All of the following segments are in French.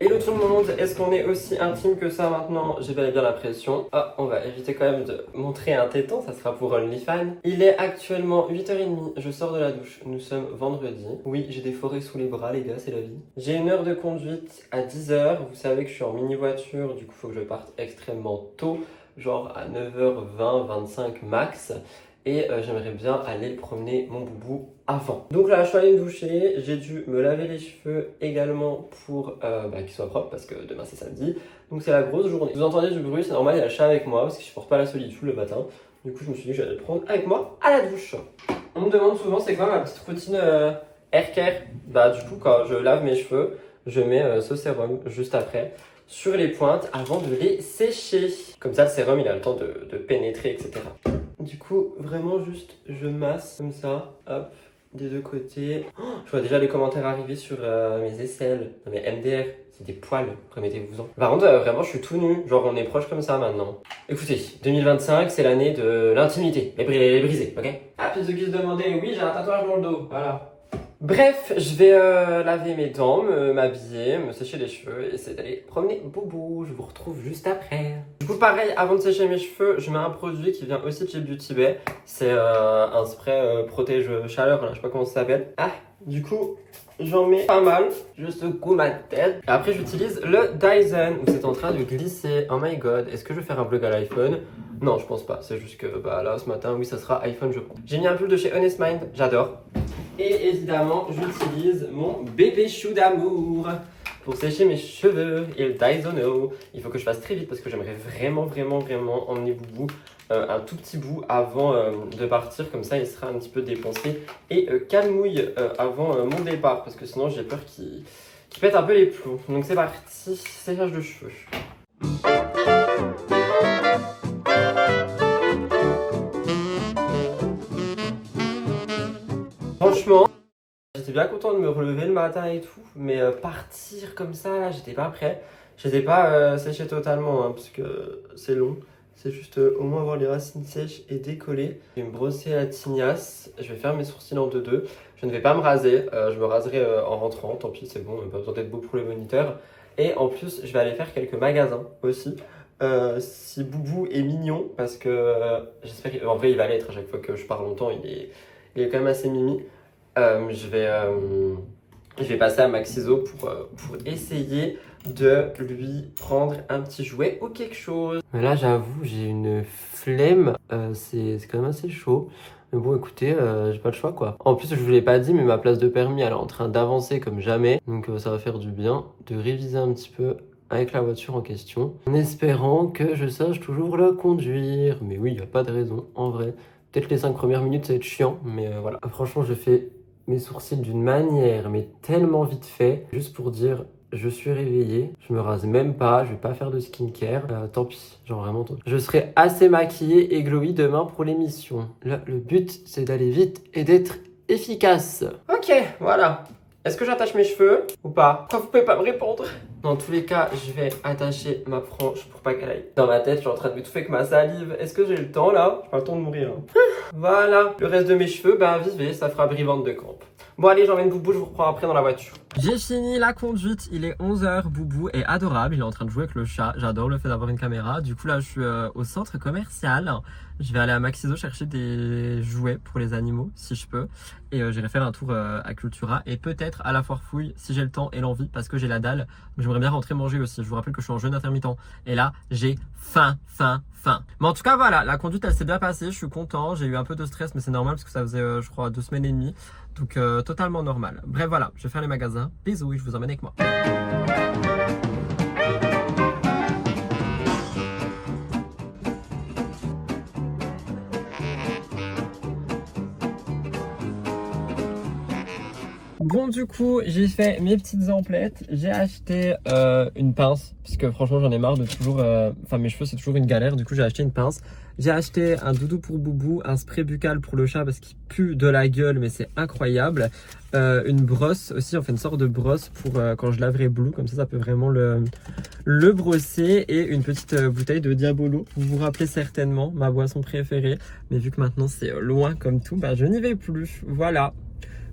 Hello tout le monde, est-ce qu'on est aussi intime que ça maintenant? J'ai bel et bien l'impression. Ah, on va éviter quand même de montrer un téton, ça sera pour OnlyFans. Il est actuellement 8h30, je sors de la douche. Nous sommes vendredi. Oui, j'ai des forêts sous les bras les gars, c'est la vie. J'ai une heure de conduite à 10h. Vous savez que je suis en mini voiture, du coup faut que je parte extrêmement tôt, genre à 9h20, 25 max. Et j'aimerais bien aller promener mon boubou avant. Donc là, je suis allé me doucher, j'ai dû me laver les cheveux également pour qu'ils soient propres parce que demain c'est samedi. Donc c'est la grosse journée. Vous entendez du bruit, c'est normal, il y a le chat avec moi parce que je supporte pas la solitude le matin. Du coup, je me suis dit que j'allais le prendre avec moi à la douche. On me demande souvent c'est quoi ma petite routine hair care. Bah du coup, quand je lave mes cheveux, je mets ce sérum juste après sur les pointes avant de les sécher. Comme ça, le sérum il a le temps de pénétrer, etc. Du coup, vraiment juste, je masse comme ça, hop, des deux côtés. Oh, je vois déjà les commentaires arriver sur mes aisselles, non, mes MDR, c'est des poils, remettez-vous-en. Par contre, vraiment, je suis tout nu, genre on est proche comme ça maintenant. Écoutez, 2025, c'est l'année de l'intimité, les brisés, ok? Ah, puis ceux qui se demandaient, oui, j'ai un tatouage dans le dos, voilà. Bref, je vais laver mes dents, m'habiller, me sécher les cheveux et essayer d'aller promener Boubou. Je vous retrouve juste après. Du coup, pareil, avant de sécher mes cheveux, je mets un produit qui vient aussi de chez Beauty Bay. C'est un spray protège chaleur, là, je sais pas comment ça s'appelle. Ah, du coup, j'en mets pas mal, juste au coup ma tête. Et après, j'utilise le Dyson où c'est en train de glisser. Oh my god, est-ce que je vais faire un vlog à l'iPhone? Non, je pense pas. C'est juste que bah là, ce matin, oui, ça sera iPhone, je prends. J'ai mis un pull de chez Honest Mind, j'adore. Et évidemment, j'utilise mon bébé chou d'amour pour sécher mes cheveux et le Dyson. Il faut que je fasse très vite parce que j'aimerais vraiment emmener Boubou un tout petit bout avant de partir. Comme ça, il sera un petit peu dépensé et calmouille avant mon départ parce que sinon, j'ai peur qu'il pète un peu les plombs. Donc c'est parti, séchage de cheveux. Franchement, j'étais bien content de me relever le matin et tout, mais partir comme ça, là, j'étais pas prêt. Je les ai pas séchés totalement, hein, parce que c'est long. C'est juste au moins avoir les racines sèches et décollées. Je vais me brosser la tignasse, je vais faire mes sourcils en 2-2. Je ne vais pas me raser, je me raserai en rentrant, tant pis, c'est bon, pas besoin d'être beau pour le moniteur. Et en plus, je vais aller faire quelques magasins aussi. Si Boubou est mignon, parce que j'espère qu'en vrai il va l'être à chaque fois que je pars longtemps, il est quand même assez mimi. Je vais passer à Maxiso pour essayer de lui prendre un petit jouet ou quelque chose. Mais là, j'avoue, j'ai une flemme. C'est quand même assez chaud. Mais bon, écoutez, j'ai pas le choix, quoi. En plus, je vous l'ai pas dit, mais ma place de permis, elle est en train d'avancer comme jamais. Donc, ça va faire du bien de réviser un petit peu avec la voiture en question. En espérant que je sache toujours la conduire. Mais oui, il n'y a pas de raison, en vrai. Peut-être les 5 premières minutes, ça va être chiant. Mais voilà. Franchement, je fais mes sourcils d'une manière, mais tellement vite fait, juste pour dire je suis réveillée, je me rase même pas, je vais pas faire de skincare, tant pis, genre vraiment tant pis. Je serai assez maquillée et glowy demain pour l'émission. Là, le but c'est d'aller vite et d'être efficace. Ok, voilà. Est-ce que j'attache mes cheveux ou pas? Pourquoi vous pouvez pas me répondre? Dans tous les cas, je vais attacher ma frange pour pas qu'elle aille dans ma tête. Je suis en train de m'étouffer avec ma salive. Est-ce que j'ai le temps là? J'ai pas le temps de mourir. Hein. Voilà. Le reste de mes cheveux, ben vivez, ça fera brivante de camp. Bon allez, j'emmène Boubou, je vous reprends après dans la voiture. J'ai fini la conduite, il est 11h, Boubou est adorable, il est en train de jouer avec le chat, j'adore le fait d'avoir une caméra. Du coup là je suis au centre commercial, je vais aller à Maxiso chercher des jouets pour les animaux si je peux. Et j'irai faire un tour à Cultura et peut-être à la Foire Fouille si j'ai le temps et l'envie parce que j'ai la dalle. J'aimerais bien rentrer manger aussi, je vous rappelle que je suis en jeûne intermittent. Et là j'ai faim. Mais en tout cas voilà, la conduite elle s'est bien passée, je suis content, j'ai eu un peu de stress mais c'est normal parce que ça faisait je crois 2 semaines et demie. Donc totalement normal. Bref voilà, je vais faire les magasins. Bisous et je vous emmène avec moi. Bon du coup j'ai fait mes petites emplettes, j'ai acheté une pince parce que franchement j'en ai marre de toujours, enfin mes cheveux c'est toujours une galère, du coup j'ai acheté une pince. J'ai acheté un doudou pour Boubou, un spray buccal pour le chat parce qu'il pue de la gueule mais c'est incroyable. Une brosse aussi, on fait une sorte de brosse pour quand je laverai Blue, comme ça peut vraiment le brosser. Et une petite bouteille de Diabolo, vous vous rappelez certainement, ma boisson préférée. Mais vu que maintenant c'est loin comme tout, bah je n'y vais plus, voilà.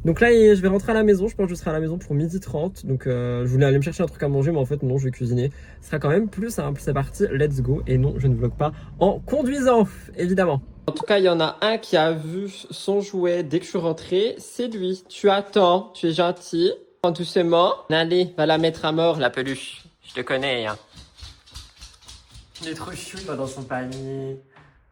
Donc là, je vais rentrer à la maison. Je pense que je serai à la maison pour 12h30. Donc je voulais aller me chercher un truc à manger, mais en fait, non, je vais cuisiner. Ce sera quand même plus simple. C'est parti, let's go. Et non, je ne vlog pas en conduisant, évidemment. En tout cas, il y en a un qui a vu son jouet dès que je suis rentrée. C'est lui. Tu attends, tu es gentil. Prends doucement. Allez, va la mettre à mort, la peluche. Je te connais, hein. Il est trop chou dans son panier.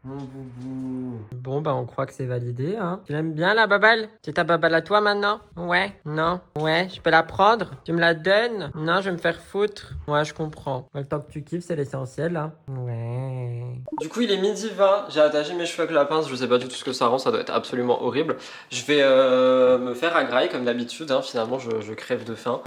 Mon boubou. Bon, bah, on croit que c'est validé, hein. Tu l'aimes bien, la baballe? C'est ta baballe à toi, maintenant? Ouais? Non? Ouais? Je peux la prendre? Tu me la donnes? Non, je vais me faire foutre. Ouais, je comprends. Le temps que tu kiffes, c'est l'essentiel, hein. Ouais. Du coup, il est 12h20. J'ai attaché mes cheveux avec la pince. Je sais pas du tout ce que ça rend. Ça doit être absolument horrible. Je vais me faire à graille, comme d'habitude, hein. Finalement, je crève de faim.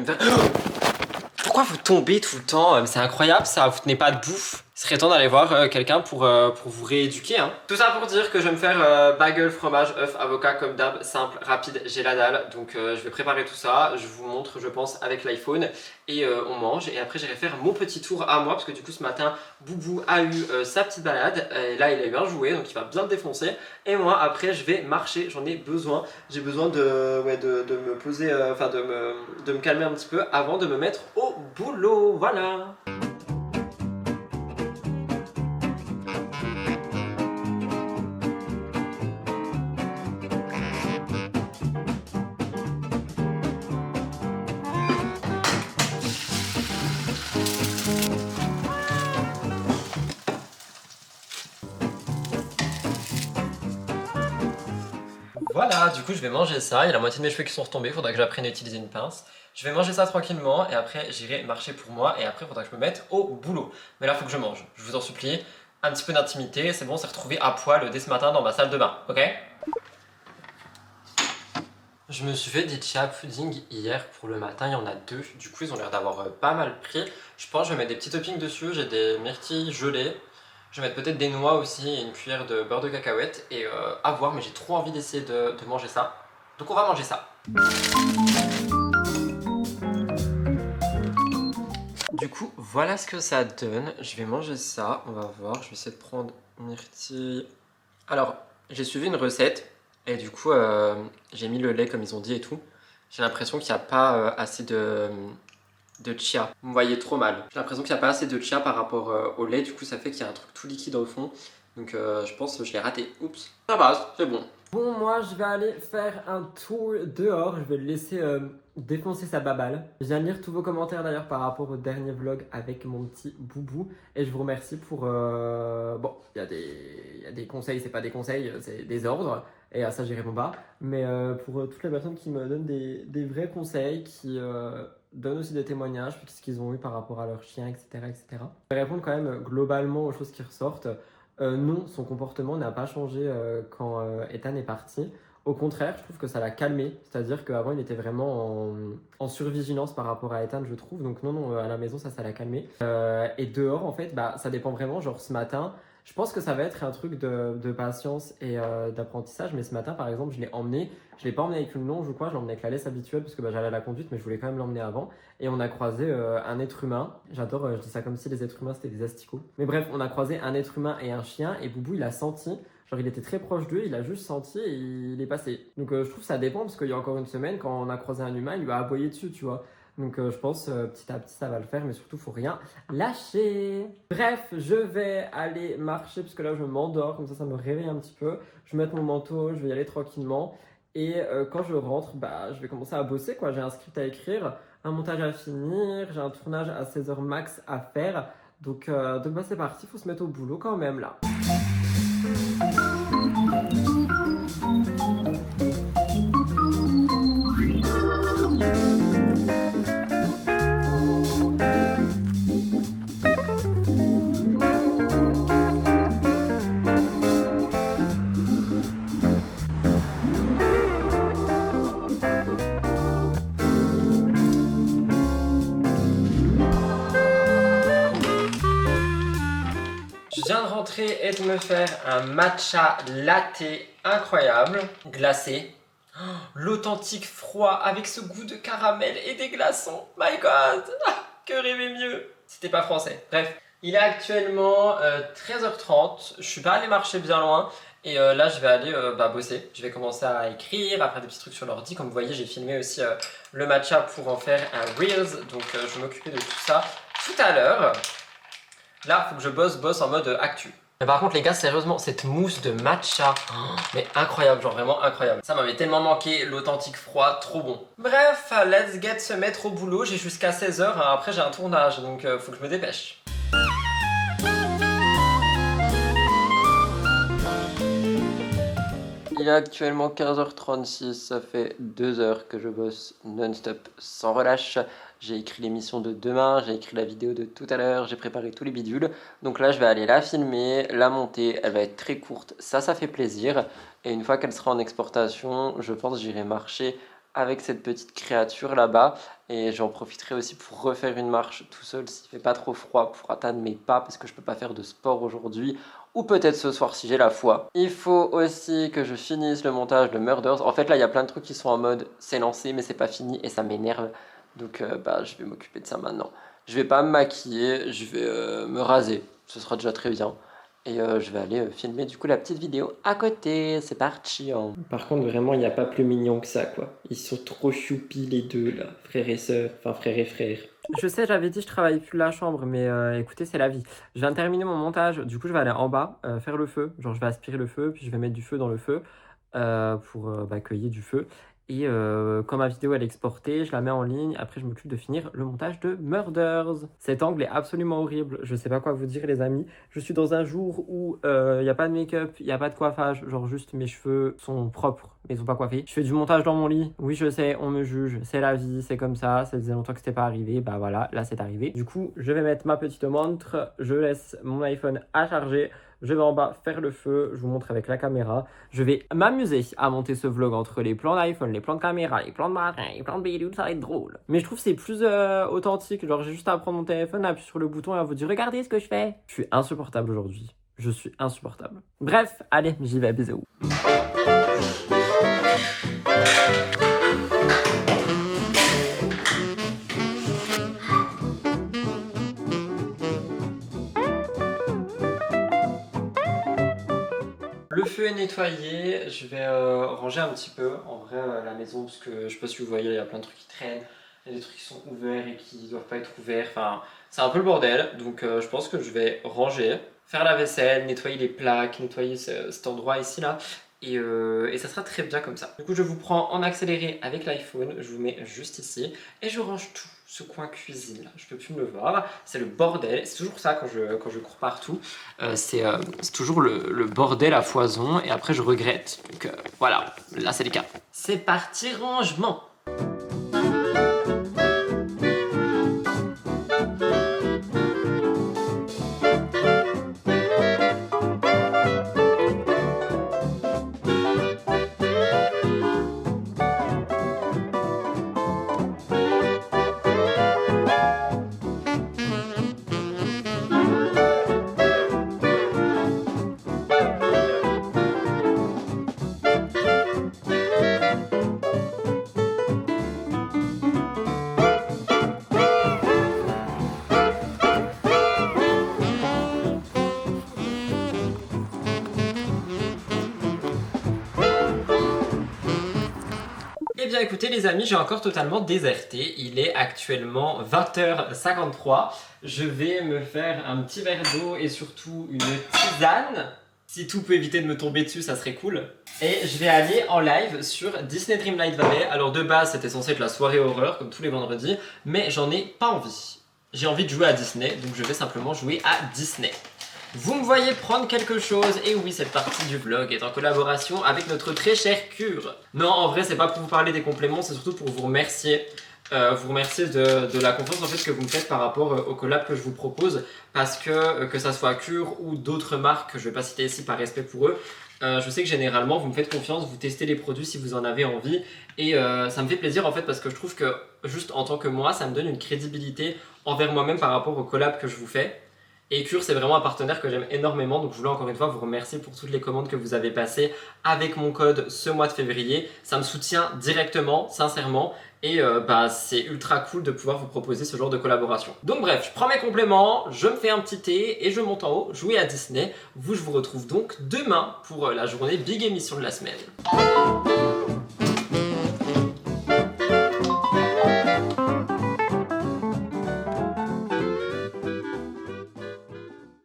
Pourquoi vous tombez tout le temps? C'est incroyable ça, vous tenez pas debout. Il serait temps d'aller voir quelqu'un pour vous rééduquer, hein. Tout ça pour dire que je vais me faire bagel, fromage, œuf, avocat comme d'hab, simple, rapide, j'ai la dalle. Donc je vais préparer tout ça, je vous montre je pense avec l'iPhone et on mange. Et après j'irai faire mon petit tour à moi parce que du coup ce matin Boubou a eu sa petite balade. Et là il a eu un jouet donc il va bien le défoncer. Et moi après je vais marcher, j'en ai besoin. J'ai besoin de me poser, enfin de me calmer un petit peu avant de me mettre au boulot, voilà. Voilà, du coup je vais manger ça, il y a la moitié de mes cheveux qui sont retombés, il faudra que j'apprenne à utiliser une pince. Je vais manger ça tranquillement et après j'irai marcher pour moi et après il faudra que je me mette au boulot. Mais là il faut que je mange, je vous en supplie, un petit peu d'intimité, c'est bon, on s'est retrouvé à poil dès ce matin dans ma salle de bain, ok? Je me suis fait des chia pudding hier pour le matin, il y en a deux, du coup ils ont l'air d'avoir pas mal pris. Je pense que je vais mettre des petits toppings dessus, j'ai des myrtilles gelées. Je vais mettre peut-être des noix aussi et une cuillère de beurre de cacahuète et à voir, mais j'ai trop envie d'essayer de manger ça. Donc on va manger ça. Du coup, voilà ce que ça donne. Je vais manger ça, on va voir. Je vais essayer de prendre myrtille. Alors, j'ai suivi une recette et du coup, j'ai mis le lait comme ils ont dit et tout. J'ai l'impression qu'il n'y a pas assez de chia. Vous me voyez trop mal. J'ai l'impression qu'il n'y a pas assez de chia par rapport au lait. Du coup, ça fait qu'il y a un truc tout liquide au fond. Donc, je pense que je l'ai raté. Oups. Ça passe, c'est bon. Bon, moi, je vais aller faire un tour dehors. Je vais le laisser défoncer sa baballe. Je viens de lire tous vos commentaires d'ailleurs par rapport au dernier vlog avec mon petit boubou. Et je vous remercie pour... Bon, il y a des conseils, c'est pas des conseils, c'est des ordres. Et à ça, j'y réponds pas. Mais pour toutes les personnes qui me donnent des vrais conseils, qui donnent aussi des témoignages, puis ce qu'ils ont eu par rapport à leur chien, etc., etc. Je vais répondre quand même globalement aux choses qui ressortent. Non, son comportement n'a pas changé quand Ethan est parti. Au contraire, je trouve que ça l'a calmé. C'est-à-dire qu'avant, il était vraiment en survigilance par rapport à Ethan, je trouve. Donc non, à la maison, ça l'a calmé. Et dehors, en fait, bah, ça dépend vraiment. Genre ce matin, je pense que ça va être un truc de patience et d'apprentissage. Mais ce matin, par exemple, je l'ai emmené. Je l'ai pas emmené avec une longe ou quoi, je l'ai emmené avec la laisse habituelle parce que bah, j'allais à la conduite, mais je voulais quand même l'emmener avant. Et on a croisé un être humain. J'adore, je dis ça comme si les êtres humains c'était des asticots. Mais bref, on a croisé un être humain et un chien. Et Boubou, il a senti. Genre, il était très proche d'eux, il a juste senti et il est passé. Donc, je trouve que ça dépend parce qu'il y a encore une semaine, quand on a croisé un humain, il lui a aboyé dessus, tu vois. Donc, je pense petit à petit, ça va le faire, mais surtout, faut rien lâcher. Bref, je vais aller marcher parce que là, je m'endors, comme ça me réveille un petit peu. Je vais mettre mon manteau, je vais y aller tranquillement. Et quand je rentre, bah, je vais commencer à bosser, quoi. J'ai un script à écrire, un montage à finir, j'ai un tournage à 16h max à faire. Donc bah, c'est parti, faut se mettre au boulot quand même là. Je viens de rentrer et de me faire un matcha latte incroyable, glacé. Oh, l'authentique froid avec ce goût de caramel et des glaçons. My God, que rêver mieux. C'était pas français. Bref, il est actuellement 13h30. Je suis pas allé marcher bien loin Et là je vais aller bosser, je vais commencer à écrire, à faire des petits trucs sur l'ordi. Comme vous voyez j'ai filmé aussi le matcha pour en faire un Reels, donc je vais m'occuper de tout ça tout à l'heure. Là faut que je bosse en mode actu. Mais par contre les gars, sérieusement, cette mousse de matcha, mais incroyable, genre vraiment incroyable. Ça m'avait tellement manqué, l'authentique froid, trop bon. Bref, let's get se mettre au boulot, j'ai jusqu'à 16 h, hein, après j'ai un tournage, donc faut que je me dépêche. Il est actuellement 15h36, ça fait 2 heures que je bosse non-stop, sans relâche. J'ai écrit l'émission de demain, j'ai écrit la vidéo de tout à l'heure, j'ai préparé tous les bidules. Donc là, je vais aller la filmer, la monter, elle va être très courte, ça fait plaisir. Et une fois qu'elle sera en exportation, je pense que j'irai marcher avec cette petite créature là-bas. Et j'en profiterai aussi pour refaire une marche tout seul s'il fait pas trop froid pour atteindre mes pas parce que je peux pas faire de sport aujourd'hui. Ou peut-être ce soir si j'ai la foi. Il faut aussi que je finisse le montage de Murders. En fait là il y a plein de trucs qui sont en mode c'est lancé mais c'est pas fini et ça m'énerve. Donc je vais m'occuper de ça maintenant. Je vais pas me maquiller, je vais me raser. Ce sera déjà très bien. Et je vais aller filmer du coup la petite vidéo à côté. C'est parti hein. Par contre vraiment il n'y a pas plus mignon que ça quoi. Ils sont trop choupis les deux là. Frères et sœurs. Enfin frères et frères. Je sais, j'avais dit je travaille plus de la chambre, mais écoutez, c'est la vie. Je viens de terminer mon montage, du coup je vais aller en bas faire le feu. Genre je vais aspirer le feu, puis je vais mettre du feu dans le feu pour cueillir du feu. Et quand ma vidéo elle est exportée, je la mets en ligne. Après, je m'occupe de finir le montage de Murders. Cet angle est absolument horrible. Je sais pas quoi vous dire, les amis. Je suis dans un jour où il n'y a pas de make-up, il n'y a pas de coiffage. Genre, juste mes cheveux sont propres, mais ils sont pas coiffés. Je fais du montage dans mon lit. Oui, je sais, on me juge. C'est la vie, c'est comme ça. Ça faisait longtemps que c'était pas arrivé. Bah voilà, là c'est arrivé. Du coup, je vais mettre ma petite montre. Je laisse mon iPhone à charger. Je vais en bas faire le feu, je vous montre avec la caméra. Je vais m'amuser à monter ce vlog entre les plans d'iPhone, les plans de caméra, les plans de machin, les plans de bidule, ça va être drôle. Mais je trouve que c'est plus authentique, genre j'ai juste à prendre mon téléphone, appuyer sur le bouton et à vous dire regardez ce que je fais. Je suis insupportable aujourd'hui, je suis insupportable. Bref, allez, j'y vais, bisous. Le feu est nettoyé, je vais ranger un petit peu en vrai la maison parce que je sais pas si vous voyez, il y a plein de trucs qui traînent, il y a des trucs qui sont ouverts et qui doivent pas être ouverts, enfin c'est un peu le bordel donc je pense que je vais ranger, faire la vaisselle, nettoyer les plaques, nettoyer cet endroit ici là et ça sera très bien comme ça. Du coup je vous prends en accéléré avec l'iPhone, je vous mets juste ici et je range tout. Ce coin cuisine là, je peux plus me le voir, c'est le bordel, c'est toujours ça quand je cours partout, c'est toujours le bordel à foison et après je regrette, donc voilà, là c'est le cas. C'est parti rangement. Eh bien écoutez les amis, j'ai encore totalement déserté, il est actuellement 20h53, je vais me faire un petit verre d'eau et surtout une tisane, si tout peut éviter de me tomber dessus ça serait cool. Et je vais aller en live sur Disney Dreamlight Valley, alors de base c'était censé être la soirée horreur comme tous les vendredis, mais j'en ai pas envie. J'ai envie de jouer à Disney, donc je vais simplement jouer à Disney. Vous me voyez prendre quelque chose, et oui, cette partie du vlog est en collaboration avec notre très cher Cure. Non, en vrai, c'est pas pour vous parler des compléments, c'est surtout pour vous remercier. Vous remercier de la confiance en fait que vous me faites par rapport aux collabs que je vous propose, parce que ça soit Cure ou d'autres marques que je vais pas citer ici par respect pour eux, je sais que généralement vous me faites confiance, vous testez les produits si vous en avez envie et ça me fait plaisir en fait parce que je trouve que juste en tant que moi, ça me donne une crédibilité envers moi-même par rapport aux collabs que je vous fais. Et Cure, c'est vraiment un partenaire que j'aime énormément, donc je voulais encore une fois vous remercier pour toutes les commandes que vous avez passées avec mon code ce mois de février. Ça me soutient directement, sincèrement, Et bah, c'est ultra cool de pouvoir vous proposer ce genre de collaboration. Donc bref, je prends mes compléments, je me fais un petit thé et je monte en haut jouer à Disney. Vous, je vous retrouve donc demain pour la journée Big Émission de la semaine.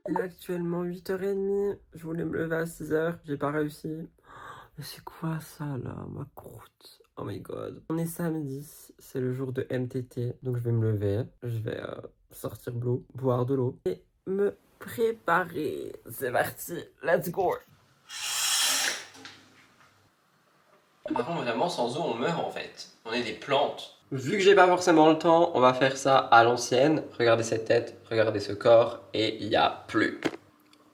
Il est actuellement 8h30, je voulais me lever à 6h, j'ai pas réussi. Mais c'est quoi ça là, ma croûte? Oh my god. On est samedi, c'est le jour de MTT, donc je vais me lever, je vais sortir de l'eau, boire de l'eau et me préparer. C'est parti, let's go. Par contre, vraiment, sans eau, on meurt en fait. On est des plantes. Vu que j'ai pas forcément le temps, on va faire ça à l'ancienne. Regardez cette tête, regardez ce corps, et il y a plus.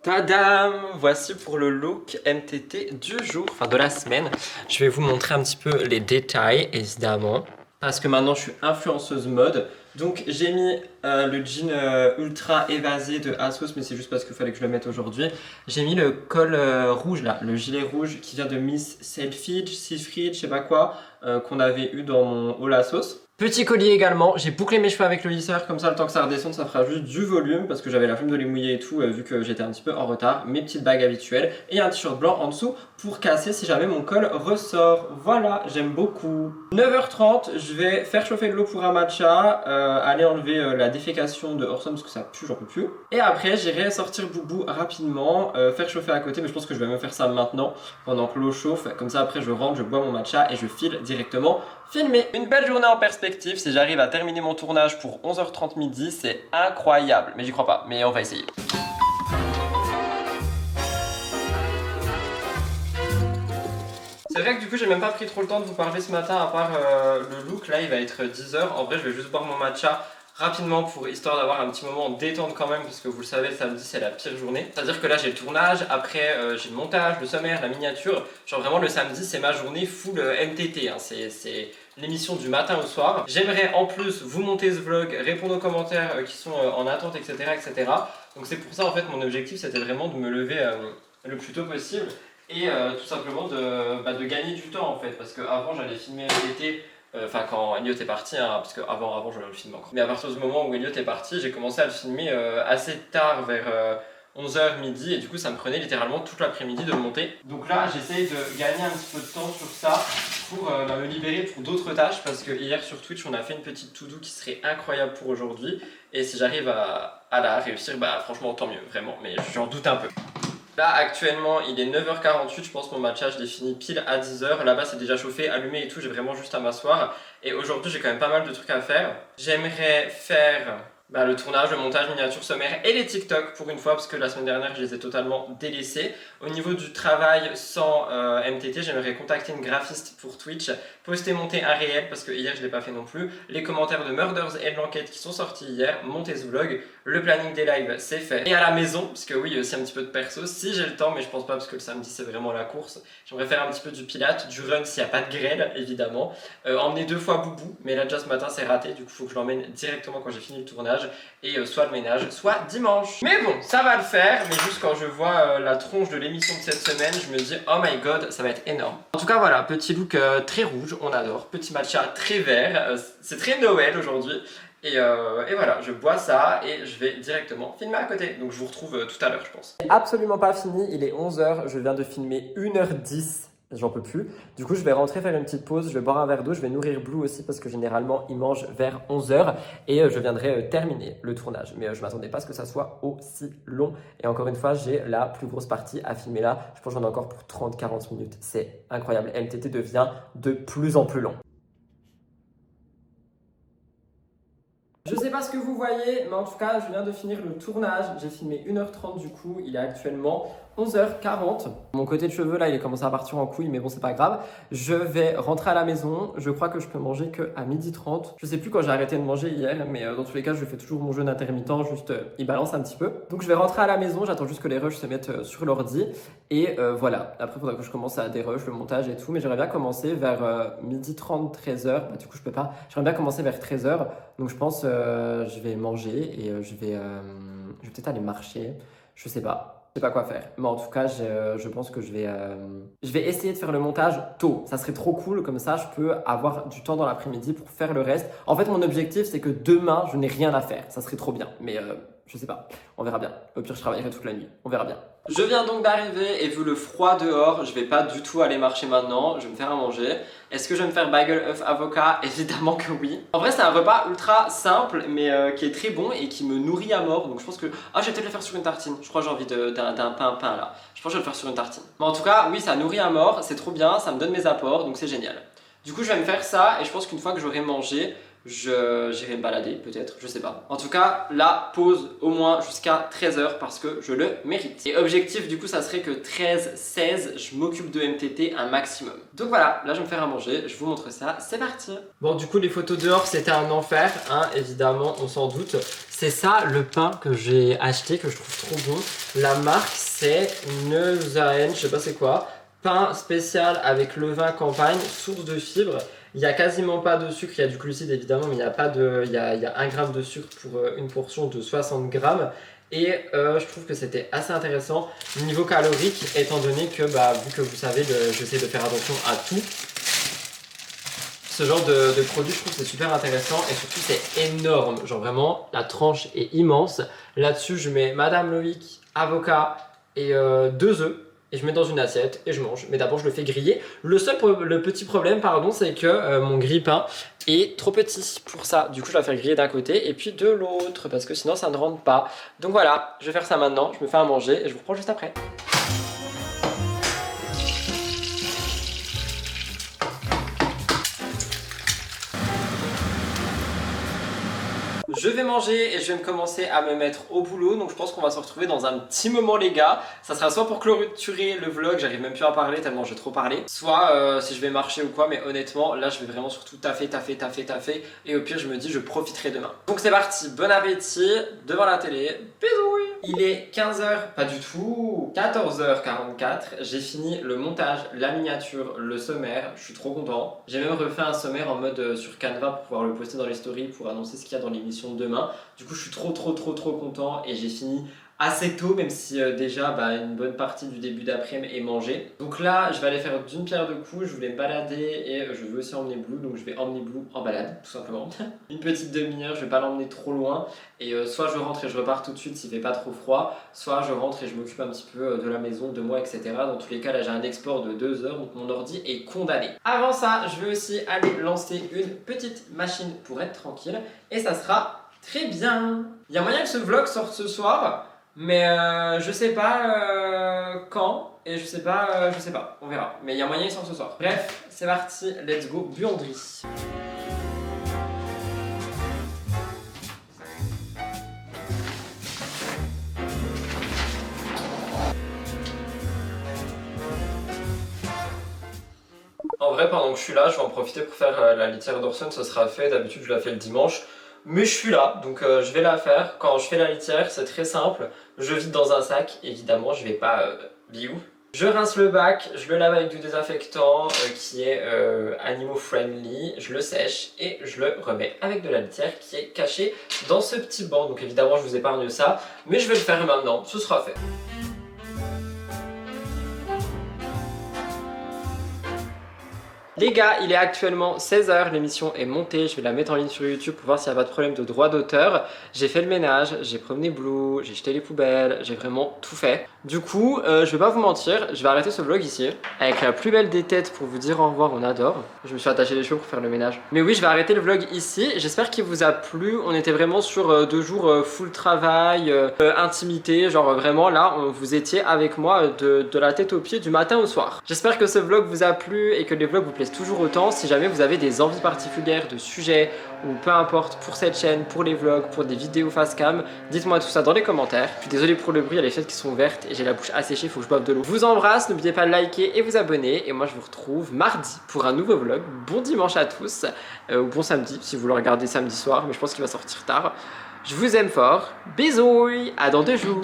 Tadam! Voici pour le look MTT du jour, enfin de la semaine. Je vais vous montrer un petit peu les détails, évidemment. Parce que maintenant, je suis influenceuse mode. Donc, j'ai mis le jean ultra évasé de ASOS, mais c'est juste parce qu'il fallait que je le mette aujourd'hui. J'ai mis le col rouge, là, le gilet rouge qui vient de Miss Selfridge, Seafridge, je sais pas quoi, qu'on avait eu dans mon haul ASOS. Petit collier également, j'ai bouclé mes cheveux avec le lisseur, comme ça le temps que ça redescende ça fera juste du volume parce que j'avais la flemme de les mouiller et tout vu que j'étais un petit peu en retard. Mes petites bagues habituelles et un t-shirt blanc en dessous pour casser si jamais mon col ressort. Voilà, j'aime beaucoup. 9h30, je vais faire chauffer de l'eau pour un matcha, aller enlever la défécation de Orson parce que ça pue, j'en peux plus. Et après j'irai sortir Boubou rapidement, faire chauffer à côté, mais je pense que je vais me faire ça maintenant pendant que l'eau chauffe. Comme ça après je rentre, je bois mon matcha et je file directement filmer. Une belle journée en perspective, si j'arrive à terminer mon tournage pour 11h30 midi, c'est incroyable. Mais j'y crois pas, mais on va essayer. C'est vrai que du coup j'ai même pas pris trop le temps de vous parler ce matin à part le look, là il va être 10h. En vrai je vais juste boire mon matcha rapidement pour histoire d'avoir un petit moment détente quand même parce que vous le savez le samedi c'est la pire journée. C'est à dire que là j'ai le tournage, après j'ai le montage, le sommaire, la miniature. Genre vraiment le samedi c'est ma journée full MTT, hein. C'est l'émission du matin au soir. J'aimerais en plus vous monter ce vlog, répondre aux commentaires qui sont en attente etc, etc. Donc c'est pour ça en fait mon objectif c'était vraiment de me lever le plus tôt possible. Et tout simplement de gagner du temps en fait, parce qu'avant j'allais filmer l'été, enfin quand Elliot est parti, hein, parce qu'avant je le filme encore. Mais à partir du moment où Elliot est parti, j'ai commencé à le filmer assez tard, vers 11h midi, et du coup ça me prenait littéralement toute l'après-midi de le monter. Donc là j'essaye de gagner un petit peu de temps sur ça pour me libérer pour d'autres tâches, parce que hier sur Twitch on a fait une petite to-do qui serait incroyable pour aujourd'hui, et si j'arrive à la réussir, bah franchement tant mieux, vraiment, mais j'en doute un peu. Là actuellement il est 9h48, je pense mon matcha je l'ai fini pile à 10h. Là-bas c'est déjà chauffé, allumé et tout, j'ai vraiment juste à m'asseoir. Et aujourd'hui j'ai quand même pas mal de trucs à faire. J'aimerais faire le tournage, le montage, miniature, sommaire et les TikTok pour une fois parce que la semaine dernière je les ai totalement délaissés. Au niveau du travail sans MTT, j'aimerais contacter une graphiste pour Twitch, poster, monter un réel parce que hier je l'ai pas fait non plus, les commentaires de Murders et de l'enquête qui sont sortis hier, monter ce vlog, le planning des lives c'est fait. Et à la maison, parce que oui il y a aussi un petit peu de perso si j'ai le temps, mais je pense pas parce que le samedi c'est vraiment la course. J'aimerais faire un petit peu du pilate, du run s'il n'y a pas de grêle évidemment, emmener 2 fois Boubou, mais là déjà ce matin c'est raté, du coup il faut que je l'emmène directement quand j'ai fini le tournage et soit le ménage, soit dimanche. Mais bon, ça va le faire, mais juste quand je vois la tronche de l'émission de cette semaine, je me dis oh my god, ça va être énorme. En tout cas voilà, petit look très rouge, on adore, petit matcha très vert, c'est très Noël aujourd'hui. Et voilà, je bois ça et je vais directement filmer à côté. Donc je vous retrouve tout à l'heure je pense. Absolument pas fini, il est 11h, je viens de filmer 1h10. J'en peux plus. Du coup, je vais rentrer faire une petite pause, je vais boire un verre d'eau, je vais nourrir Blue aussi parce que généralement, il mange vers 11h et je viendrai terminer le tournage. Mais je m'attendais pas à ce que ça soit aussi long. Et encore une fois, j'ai la plus grosse partie à filmer là. Je pense que j'en ai encore pour 30-40 minutes. C'est incroyable. MTT devient de plus en plus long. Je sais pas ce que vous voyez, mais en tout cas, je viens de finir le tournage. J'ai filmé 1h30 du coup, il est actuellement 11h40. Mon côté de cheveux là, il est commencé à partir en couille, mais bon, c'est pas grave. Je vais rentrer à la maison. Je crois que je peux manger qu'à 12h30. Je sais plus quand j'ai arrêté de manger hier, mais dans tous les cas, je fais toujours mon jeûne intermittent, juste il balance un petit peu. Donc je vais rentrer à la maison, j'attends juste que les rushs se mettent sur l'ordi. Et voilà, après il faudra que je commence à des rushs, le montage et tout, mais j'aimerais bien commencer vers 12h30, 13h. Bah, du coup, je peux pas. J'aimerais bien commencer vers 13h. Donc je pense je vais manger et je vais peut-être aller marcher. Je sais pas. Je sais pas quoi faire. Mais en tout cas, je pense que je vais essayer de faire le montage tôt. Ça serait trop cool, comme ça je peux avoir du temps dans l'après-midi pour faire le reste. En fait, mon objectif, c'est que demain, je n'ai rien à faire. Ça serait trop bien. Mais je sais pas, on verra bien. Au pire, je travaillerai toute la nuit. On verra bien. Je viens donc d'arriver et vu le froid dehors, je vais pas du tout aller marcher maintenant. Je vais me faire à manger. Est-ce que je vais me faire bagel, œuf, avocat? Évidemment que oui. En vrai, c'est un repas ultra simple, mais qui est très bon et qui me nourrit à mort. Donc je pense que... Ah, je vais peut-être le faire sur une tartine. Je crois que j'ai envie d'un pain là. Je pense que je vais le faire sur une tartine. Mais en tout cas, oui, ça nourrit à mort. C'est trop bien, ça me donne mes apports, donc c'est génial. Du coup, je vais me faire ça et je pense qu'une fois que j'aurai mangé, j'irai me balader peut-être, je sais pas. En tout cas, la pause au moins jusqu'à 13h parce que je le mérite. Et objectif du coup, ça serait que 13-16, je m'occupe de MTT un maximum. Donc voilà, là je vais me faire à manger, je vous montre ça, c'est parti. Bon, du coup les photos dehors c'était un enfer, hein, évidemment, on s'en doute. C'est ça le pain que j'ai acheté, que je trouve trop bon. La marque c'est Neuzaen, je sais pas c'est quoi. Pain spécial avec levain campagne, source de fibres. Il n'y a quasiment pas de sucre, il y a du glucide évidemment, mais il y a 1 gramme de sucre pour une portion de 60 grammes. Et je trouve que c'était assez intéressant niveau calorique, étant donné que, vu que vous savez, j'essaie de faire attention à tout. Ce genre de produit, je trouve que c'est super intéressant et surtout c'est énorme. Genre vraiment, la tranche est immense. Là-dessus, je mets Madame Loïc, avocat et 2 œufs. Et je mets dans une assiette et je mange. Mais d'abord, je le fais griller. Le petit problème, pardon, c'est que mon grille-pain est trop petit pour ça. Du coup, je vais la faire griller d'un côté et puis de l'autre parce que sinon, ça ne rentre pas. Donc voilà, je vais faire ça maintenant. Je me fais à manger et je vous reprends juste après. Je vais manger et je vais me commencer à me mettre au boulot, donc je pense qu'on va se retrouver dans un petit moment les gars. Ça sera soit pour clôturer le vlog, j'arrive même plus à parler tellement j'ai trop parlé, soit si je vais marcher ou quoi, mais honnêtement là je vais vraiment surtout taffer et au pire je me dis je profiterai demain. Donc c'est parti, bon appétit devant la télé, bisous. Il est 15h, pas du tout, 14h44, j'ai fini le montage, la miniature, le sommaire, je suis trop content. J'ai même refait un sommaire en mode sur Canva pour pouvoir le poster dans les stories pour annoncer ce qu'il y a dans l'émission de demain. Du coup je suis trop content et j'ai fini assez tôt, même si déjà une bonne partie du début d'après-midi est mangée. Donc là je vais aller faire d'une pierre deux coups, je voulais me balader et je veux aussi emmener Blue, donc je vais emmener Blue en balade tout simplement. Une petite demi-heure, je vais pas l'emmener trop loin et soit je rentre et je repars tout de suite s'il fait pas trop froid, soit je rentre et je m'occupe un petit peu de la maison, de moi, etc. Dans tous les cas là j'ai un export de 2 heures, donc mon ordi est condamné. Avant ça je vais aussi aller lancer une petite machine pour être tranquille et ça sera très bien. Il y a moyen que ce vlog sorte ce soir, mais je sais pas quand et je sais pas, on verra. Mais il y a moyen qu'il sorte ce soir. Bref, c'est parti, let's go buanderie. En vrai, pendant que je suis là, je vais en profiter pour faire la litière d'Orson, ça sera fait. D'habitude, je la fais le dimanche. Mais je suis là, donc je vais la faire. Quand je fais la litière, c'est très simple. Je vide dans un sac, évidemment, je vais pas biou. Je rince le bac, je le lave avec du désinfectant qui est animal friendly. Je le sèche et je le remets avec de la litière qui est cachée dans ce petit banc. Donc évidemment, je vous épargne ça, mais je vais le faire maintenant, ce sera fait. Les gars, il est actuellement 16h, l'émission est montée, je vais la mettre en ligne sur YouTube pour voir s'il n'y a pas de problème de droit d'auteur. J'ai fait le ménage, j'ai promené Blue, j'ai jeté les poubelles, j'ai vraiment tout fait. Du coup, je vais pas vous mentir, je vais arrêter ce vlog ici, avec la plus belle des têtes pour vous dire au revoir, on adore. Je me suis attaché les cheveux pour faire le ménage. Mais oui, je vais arrêter le vlog ici, j'espère qu'il vous a plu. On était vraiment sur 2 jours full travail, intimité, genre vraiment là, vous étiez avec moi de la tête aux pieds du matin au soir. J'espère que ce vlog vous a plu et que les vlogs vous plaisent toujours autant. Si jamais vous avez des envies particulières de sujets ou peu importe pour cette chaîne, pour les vlogs, pour des vidéos face cam, dites-moi tout ça dans les commentaires. Je suis désolé pour le bruit, il y a les fenêtres qui sont ouvertes et j'ai la bouche asséchée, il faut que je boive de l'eau. Je vous embrasse, n'oubliez pas de liker et vous abonner et moi je vous retrouve mardi pour un nouveau vlog. Bon dimanche à tous, ou bon samedi si vous le regardez samedi soir, mais je pense qu'il va sortir tard. Je vous aime fort, bisous, à dans 2 jours.